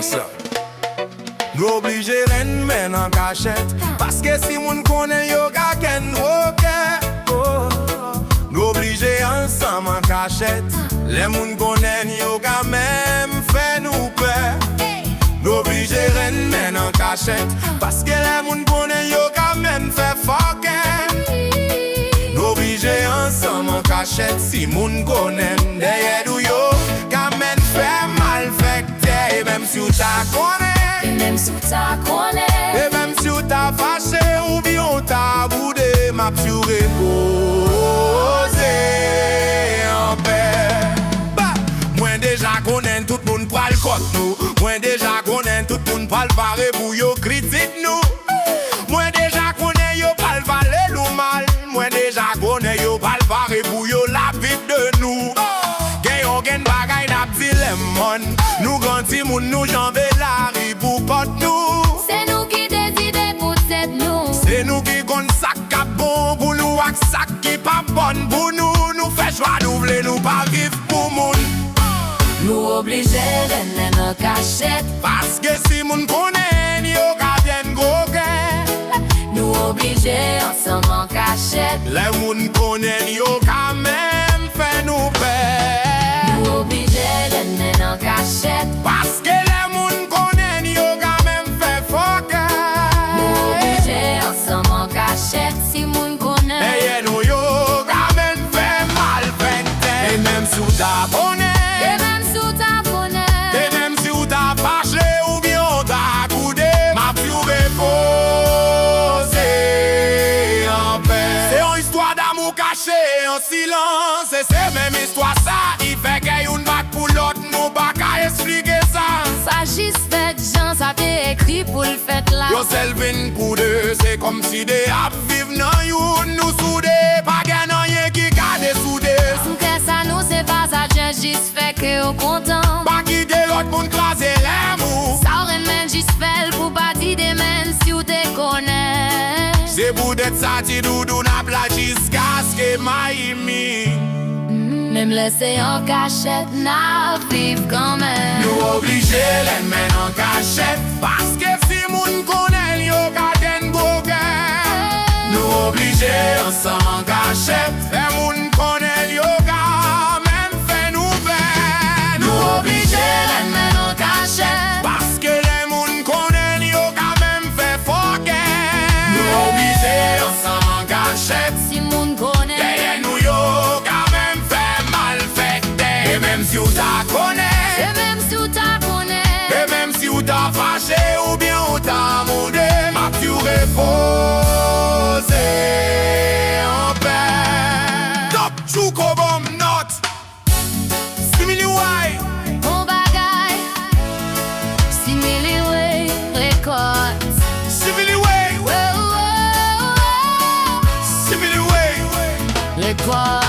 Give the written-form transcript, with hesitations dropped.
ça. Nou oblije ren men an kachèt, paske si moun konen yo ka ken roke. Nou oblije ansanm an kachèt, le moun konen yo ka mem fè nou pe. Nou oblije ren men an kachèt, paske le moun konen yo ka mem fè foke. Nou oblije ansanm an kachèt, si moun konen deye dou yo ka men fè mal fekte. E mem si ou ta konen, même si ta connais, et même si ou ta fâché ou bien ou ta boudé, m'a pu reposer en paix. Bah, moi déjà connais tout moun pral kote nous. Moi déjà connais tout moun pral pare pour yo critique nous. Moi déjà connais yo pral valer nous mal. Moi déjà connais yo pral pare pour yo la vie de nous. Gen bagay nap di lemon, nou ganti moun nou janve la ri pou pot nou. c'est nous qui décidons pour tête nous. C'est nous qui gon sak ka bon pou nou ak sak ki pa bon pou nou. Nou fè chwa nou vle nou pa viv pou moun. Nous obligés rennen en cachette, Paske si moun konen yo ka vyen goke. nous obligés ensemble en cachette, Le moun konen yo ka men fè nou pe. nous obligés rennen en cachette, Paske le moun konen yo ka men fè foke. nous obligés ensemble en cachette. Si moun connaît, Eye nou yo ka men fè mal fekte. E menm si ou ta konen, et même si ta connaît, et même si ou ta fâché ou bien ou ta coudé, m'a pu reposer en paix. C'est une histoire d'amour caché en silence. Et c'est même histoire ça, il fait qu'il y a une bac pour l'autre, nous pas qu'à expliquer ça. s'agisse fait gens, ça t'est écrit pour le fait là. Yo selvin pour deux, c'est comme si des ap viv nan youn nous soudé. Pas gen nan yen qui ka desoudé. Que ça nous c'est pas ça, juste fait que au content. Pas quitter l'autre moun krasé l'amour. Ça aurait même juste fait pour bâtir des mains si ou te connais. C'est pour d'être ça, ti doudou na pla jusqu'à ce que Miami. Même laisser en cachette, n'a vivre quand même. Nous obligé les men en cachette, parce que si moun konen yo ka den goke. Nous obligé ensemble en cachette, et moun konen yo ka même fait nous faire. Nous obligé les men en cachette, parce que les moun konen yo ka même fait foke. Nous obligé ensemble en cachette, Si moun connaît, derrière nous yo ka même fait mal fekte. Et même si ou ta konen, et même si ta connaît, et même si ou ta fâché ou bien ou ta moudé, m'a pu reposer en paix. Top chouko bom not, simili way. mon bagay, simili way, records. Simili way, Oh, oh, oh, simili way. records.